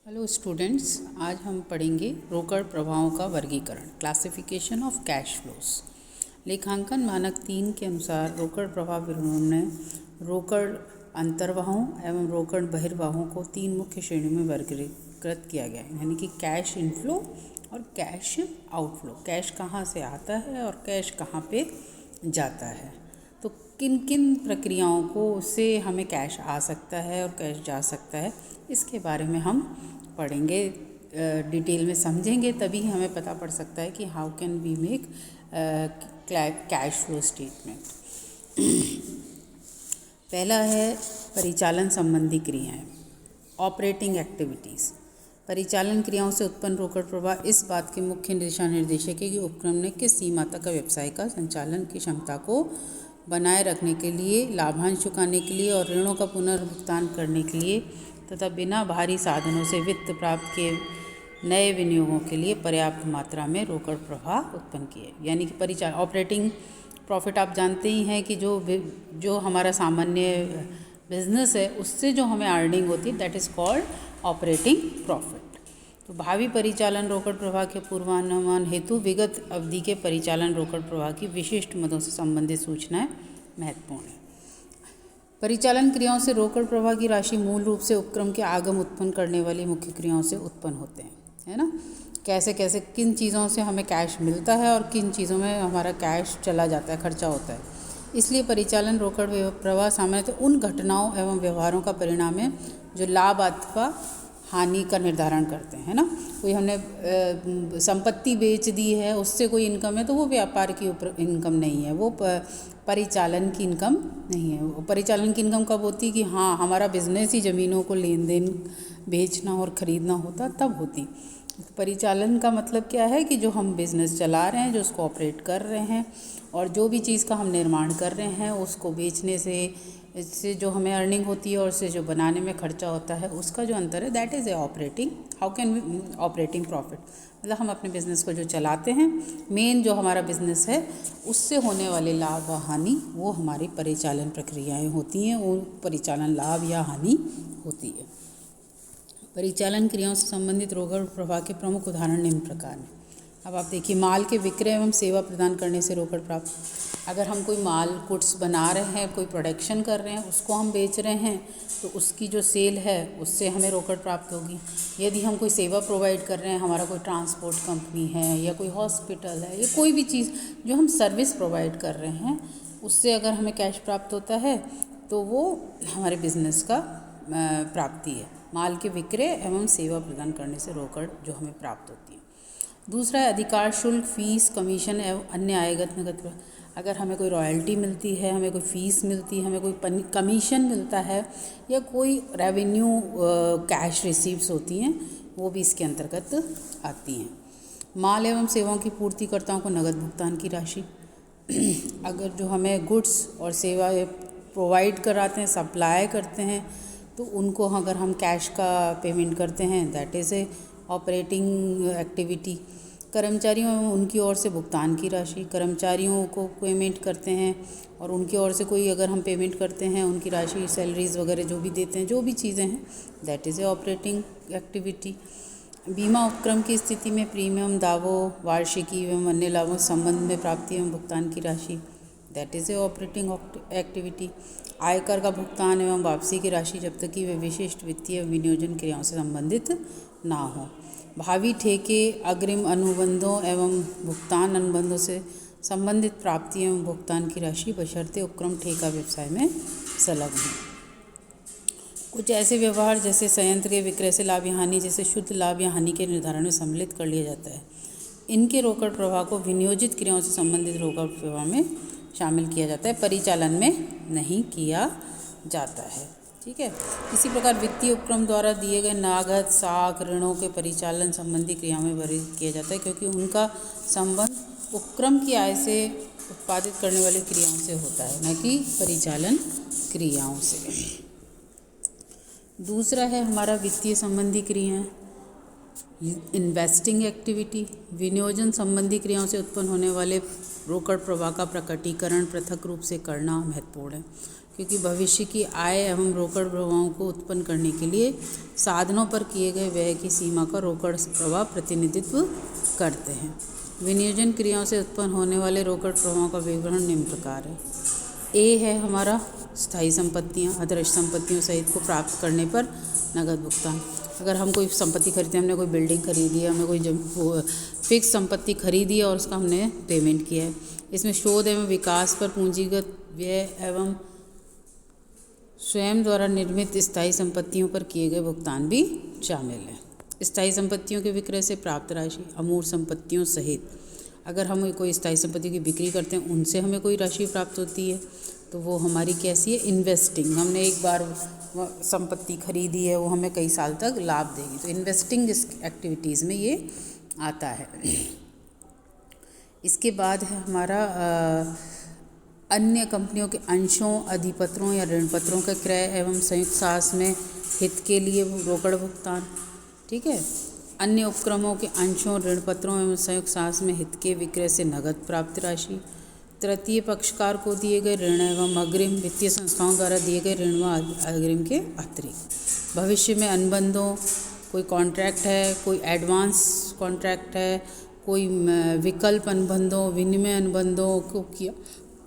Hello students, आज हम पढ़ेंगे रोकड़ प्रवाहों का वर्गीकरण, क्लासिफिकेशन ऑफ कैश फ्लोस। लेखांकन मानक 3 के अनुसार रोकड़ प्रवाह विवरणों में रोकड़ अंतर्वाहों एवं रोकड़ बहिर्वाहों को 3 मुख्य श्रेणियों में वर्गीकृत किया गया है, यानी कि कैश इनफ्लो और कैश आउटफ्लो। कैश कहाँ से आता है और कैश कहाँ पे जाता है, तो किन किन प्रक्रियाओं को से हमें कैश आ सकता है और कैश जा सकता है, इसके बारे में हम पढ़ेंगे, डिटेल में समझेंगे, तभी हमें पता पड़ सकता है कि how can we make cash flow statement. पहला है परिचालन संबंधी क्रियाएं, ऑपरेटिंग एक्टिविटीज़। परिचालन क्रियाओं से उत्पन्न रोकड़ प्रवाह इस बात के मुख्य दिशा निर्देशक है कि उपक्रम ने किस सीमा तक व्यवसाय का संचालन की क्षमता को बनाए रखने के लिए, लाभांश चुकाने के लिए और ऋणों का पुनर्भुगतान करने के लिए तथा बिना भारी साधनों से वित्त प्राप्त किए नए विनियोगों के लिए पर्याप्त मात्रा में रोकड़ प्रवाह उत्पन्न किए। यानी कि परिचालन ऑपरेटिंग प्रॉफिट, आप जानते ही हैं कि जो हमारा सामान्य बिजनेस है उससे जो हमें अर्निंग होती है that is called operating profit. तो भावी परिचालन रोकड़ प्रवाह के पूर्वानुमान हेतु विगत अवधि के परिचालन रोकड़ प्रवाह की विशिष्ट मदों से संबंधित सूचनाएं महत्वपूर्ण है। परिचालन क्रियाओं से रोकड़ प्रवाह की राशि मूल रूप से उपक्रम के आगम उत्पन्न करने वाली मुख्य क्रियाओं से उत्पन्न होते हैं, है ना। कैसे कैसे किन चीज़ों से हमें कैश मिलता है और किन चीज़ों में हमारा कैश चला जाता है, खर्चा होता है। इसलिए परिचालन रोकड़ प्रवाह सामान्यतः उन घटनाओं एवं व्यवहारों का परिणाम है जो लाभ अथवा हानि का निर्धारण करते हैं, ना। कोई हमने संपत्ति बेच दी है, उससे कोई इनकम है, तो वो व्यापार की इनकम नहीं है, वो परिचालन की इनकम नहीं है। वो परिचालन की इनकम कब होती है कि हाँ, हमारा बिजनेस ही ज़मीनों को लेन देन बेचना और ख़रीदना होता, तब होती। परिचालन का मतलब क्या है कि जो हम बिज़नेस चला रहे हैं, जो उसको ऑपरेट कर रहे हैं और जो भी चीज़ का हम निर्माण कर रहे हैं उसको बेचने से इससे जो हमें अर्निंग होती है और उससे जो बनाने में खर्चा होता है उसका जो अंतर है that is a operating. How can we operating profit, मतलब हम अपने बिज़नेस को जो चलाते हैं, मेन जो हमारा बिज़नेस है उससे होने वाले लाभ व हानि वो हमारी परिचालन प्रक्रियाएं होती हैं, वो परिचालन लाभ या हानि होती है। परिचालन क्रियाओं से संबंधित रोकड़ प्रवाह के प्रमुख उदाहरण निम्न प्रकार हैं। अब आप देखिए, माल के विक्रय एवं सेवा प्रदान करने से रोकड़ प्राप्त। अगर हम कोई माल गुड्स बना रहे हैं, कोई प्रोडक्शन कर रहे हैं, उसको हम बेच रहे हैं, तो उसकी जो सेल है उससे हमें रोकड़ प्राप्त होगी। यदि हम कोई सेवा प्रोवाइड कर रहे हैं, हमारा कोई ट्रांसपोर्ट कंपनी है या कोई हॉस्पिटल है या कोई भी चीज़ जो हम सर्विस प्रोवाइड कर रहे हैं, उससे अगर हमें कैश प्राप्त होता है तो वो हमारे बिजनेस का प्राप्ति है। माल के विक्रय एवं सेवा प्रदान करने से रोकड़ जो हमें प्राप्त होती है। दूसरा है अधिकार शुल्क, फीस, कमीशन एवं अन्य आयगत नगद। अगर हमें कोई रॉयल्टी मिलती है, हमें कोई फ़ीस मिलती है, हमें कोई कमीशन मिलता है या कोई रेवेन्यू कैश रिसीव्स होती हैं, वो भी इसके अंतर्गत आती हैं। माल एवं सेवाओं की पूर्तिकर्ताओं को नगद भुगतान की राशि। अगर जो हमें गुड्स और सेवा प्रोवाइड कराते हैं, सप्लाई करते हैं, तो उनको अगर हम कैश का पेमेंट करते हैं that is a operating activity. कर्मचारियों एवं उनकी ओर से भुगतान की राशि, कर्मचारियों को पेमेंट करते हैं और उनकी ओर से कोई अगर हम पेमेंट करते हैं, उनकी राशि, सैलरीज वगैरह जो भी देते हैं, जो भी चीज़ें हैं that is a operating activity. बीमा उपक्रम की स्थिति में प्रीमियम, दावों, वार्षिकी एवं अन्य लाभों संबंध में प्राप्ति एवं भुगतान की राशि that is a operating activity. आयकर का भुगतान एवं वापसी की राशि जब तक कि वे विशिष्ट वित्तीय विनियोजन क्रियाओं से संबंधित ना हो। भावी ठेके, अग्रिम अनुबंधों एवं भुगतान अनुबंधों से संबंधित प्राप्ति एवं भुगतान की राशि बशर्ते उपक्रम ठेका व्यवसाय में संलग्न है। कुछ ऐसे व्यवहार जैसे संयंत्र के विक्रय से लाभ या हानि, जैसे शुद्ध लाभ या हानि के निर्धारण में सम्मिलित कर लिया जाता है। इनके रोकड़ प्रवाह को विनियोजित क्रियाओं से संबंधित रोकड़ प्रवाह में शामिल किया जाता है, परिचालन में नहीं किया जाता है। ठीक है। इसी प्रकार वित्तीय उपक्रम द्वारा दिए गए नगद, साख, ऋणों के परिचालन संबंधी क्रियाओं में वर्गीकृत किया जाता है, क्योंकि उनका संबंध उपक्रम की आय से उत्पादित करने वाली क्रियाओं से होता है, न कि परिचालन क्रियाओं से। दूसरा है हमारा वित्तीय संबंधी क्रियाएं, इन्वेस्टिंग एक्टिविटी। विनियोजन संबंधी क्रियाओं से उत्पन्न होने वाले रोकड़ प्रवाह का प्रकटीकरण पृथक रूप से करना महत्वपूर्ण है, क्योंकि भविष्य की आय एवं रोकड़ प्रवाहों को उत्पन्न करने के लिए साधनों पर किए गए व्यय की सीमा का रोकड़ प्रवाह प्रतिनिधित्व करते हैं। विनियोजन क्रियाओं से उत्पन्न होने वाले रोकड़ प्रवाहों का विवरण निम्न प्रकार है। ए है हमारा स्थायी संपत्तियां, अदृश्य संपत्तियों सहित को प्राप्त करने पर नगद भुगतान। अगर हम कोई संपत्ति खरीदते हैं, हमने कोई बिल्डिंग खरीदी है, हमने कोई फिक्स संपत्ति खरीदी है और उसका हमने पेमेंट किया है। इसमें शोध एवं विकास पर पूंजीगत व्यय एवं स्वयं द्वारा निर्मित स्थायी संपत्तियों पर किए गए भुगतान भी शामिल है। स्थायी संपत्तियों के विक्रय से प्राप्त राशि अमूर्त संपत्तियों सहित, अगर हम कोई स्थायी संपत्ति की बिक्री करते हैं, उनसे हमें कोई राशि प्राप्त होती है, तो वो हमारी कैसी है, इन्वेस्टिंग। हमने एक बार संपत्ति खरीदी है, वो हमें कई साल तक लाभ देगी, तो इन्वेस्टिंग एक्टिविटीज़ में ये आता है। इसके बाद है हमारा अन्य कंपनियों के अंशों, अधिपत्रों या ऋणपत्रों का क्रय एवं संयुक्त साहस में हित के लिए रोकड़ भुगतान। ठीक है। अन्य उपक्रमों के अंशों, ऋणपत्रों एवं संयुक्त साहस में हित के विक्रय से नगद प्राप्त राशि। तृतीय पक्षकार को दिए गए ऋण एवं अग्रिम, वित्तीय संस्थाओं द्वारा दिए गए ऋण व अग्रिम के अतिरिक्त। भविष्य में अनुबंधों, कोई कॉन्ट्रैक्ट है, कोई एडवांस कॉन्ट्रैक्ट है, कोई विकल्प अनुबंधों, विनिमय अनुबंधों को किया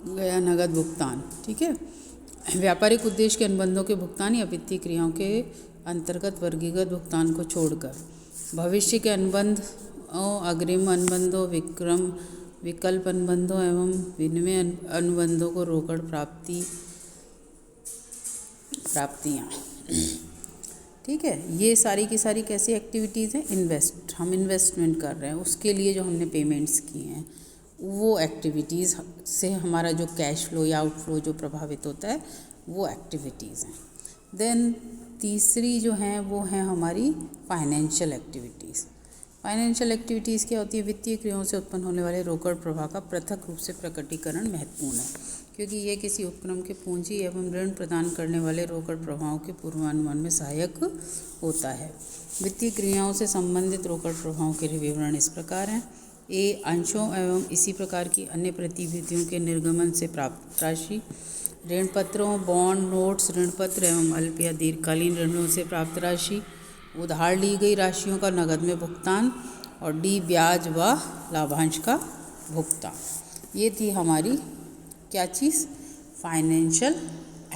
गया नगद भुगतान। ठीक है। व्यापारिक उद्देश्य के अनुबंधों के भुगतान या वित्तीय क्रियाओं के अंतर्गत वर्गीकृत भुगतान को छोड़कर भविष्य के अनुबंध, अग्रिम अनुबंधों, विकल्प अनुबंधों एवं विनिमय अनुबंधों को रोकड़ प्राप्तियाँ। ठीक है। ये सारी की सारी कैसी एक्टिविटीज़ हैं, हम इन्वेस्टमेंट कर रहे हैं, उसके लिए जो हमने पेमेंट्स किए हैं, वो एक्टिविटीज़ से हमारा जो कैश फ्लो या आउटफ्लो जो प्रभावित होता है, वो एक्टिविटीज़ हैं। देन तीसरी जो हैं वो हैं हमारी फाइनेंशियल एक्टिविटीज़। फाइनेंशियल एक्टिविटीज़ क्या होती है, वित्तीय क्रियाओं से उत्पन्न होने वाले रोकड़ प्रवाह का पृथक रूप से प्रकटीकरण महत्वपूर्ण है, क्योंकि ये किसी उपक्रम के पूंजी एवं ऋण प्रदान करने वाले रोकड़ प्रवाहों के पूर्वानुमान में सहायक होता है। वित्तीय क्रियाओं से संबंधित रोकड़ प्रवाहों के विवरण इस प्रकार हैं। ए, अंशों एवं इसी प्रकार की अन्य प्रतिभूतियों के निर्गमन से प्राप्त राशि। ऋणपत्रों, बॉन्ड, नोट्स, ऋणपत्र एवं अल्प या दीर्घकालीन ऋणों से प्राप्त राशि। उधार ली गई राशियों का नकद में भुगतान। और डी, ब्याज व लाभांश का भुगतान। ये थी हमारी क्या चीज़, फाइनेंशियल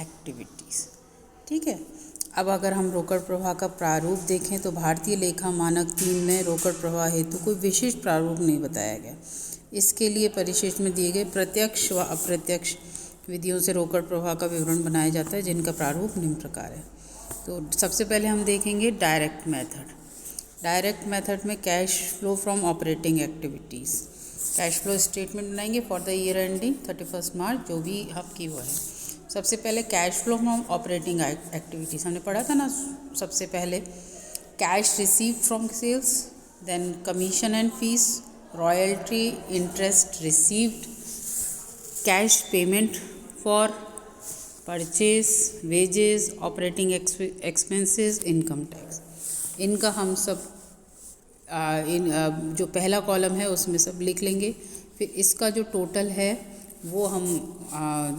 एक्टिविटीज़। ठीक है। अब अगर हम रोकड़ प्रवाह का प्रारूप देखें तो भारतीय लेखा मानक 3 में रोकड़ प्रवाह हेतु कोई विशिष्ट प्रारूप नहीं बताया गया। इसके लिए परिशिष्ट में दिए गए प्रत्यक्ष व अप्रत्यक्ष विधियों से रोकड़ प्रवाह का विवरण बनाया जाता है, जिनका प्रारूप निम्न प्रकार है। तो सबसे पहले हम देखेंगे डायरेक्ट मेथड। डायरेक्ट मेथड में cash flow from operating activities, cash flow statement बनाएंगे for the year ending 31 March, जो भी आपकी वो है। सबसे पहले cash flow from operating activities हमने पढ़ा था ना। सबसे पहले cash receive from sales, then commission and fees, royalty, interest received, cash payment for purchase, wages, operating expenses, income tax. इनका हम सब जो पहला कॉलम है उसमें सब लिख लेंगे। फिर इसका जो टोटल है वो हम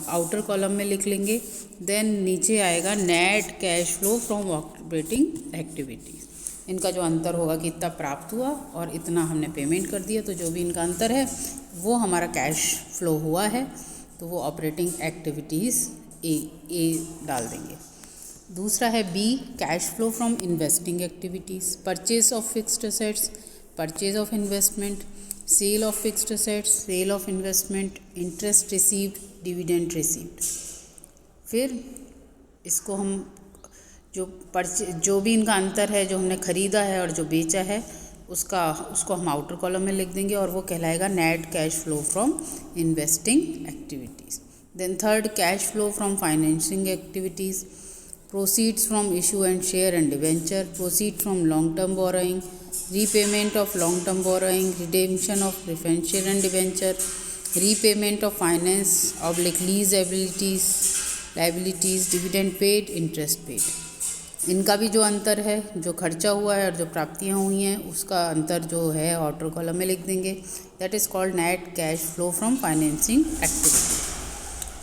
आउटर कॉलम में लिख लेंगे। देन नीचे आएगा net cash flow from operating activities. इनका जो अंतर होगा कि इतना प्राप्त हुआ और इतना हमने पेमेंट कर दिया, तो जो भी इनका अंतर है वो हमारा कैश फ्लो हुआ है, तो वो ऑपरेटिंग एक्टिविटीज़ ए डाल देंगे। दूसरा है B, cash flow from investing activities, purchase of fixed assets, purchase of investment, sale of fixed assets, sale of investment, interest received, dividend received. फिर इसको हम जो भी इनका अंतर है, जो हमने खरीदा है और जो बेचा है, उसको हम आउटर कॉलम में लिख देंगे और वो कहलाएगा net cash flow from investing activities. Then third, cash flow from financing activities, proceeds from issue and share and debenture, proceed from long term borrowing, repayment of long term borrowing, redemption of preferential and debenture, repayment of finance / lease liabilities, dividend paid, interest paid। इनका भी जो अंतर है, जो खर्चा हुआ है और जो प्राप्तियाँ हुई हैं, उसका अंतर जो है आउटर कॉलम में लिख देंगे। That is called net cash flow from financing activity.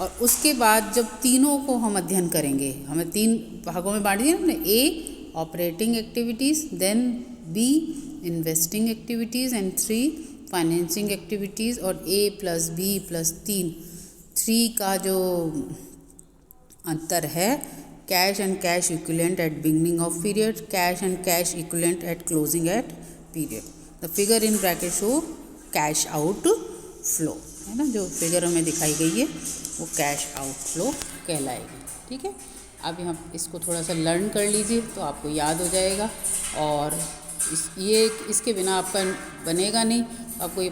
और उसके बाद जब तीनों को हम अध्ययन करेंगे, हमें 3 भागों में बांट दिया हमने, A operating activities, then B investing activities and 3 financing activities. और ए प्लस बी प्लस 3 का जो अंतर है, cash and cash equivalent at beginning of period, cash and cash equivalent at closing at period. The figure in bracket show cash out flow, है ना, जो figure हमें दिखाई गई है वो कैश आउट फ्लो कहलाएगी। ठीक है, अब यहाँ इसको थोड़ा सा लर्न कर लीजिए तो आपको याद हो जाएगा, और इसके बिना आपका बनेगा नहीं। आपको ये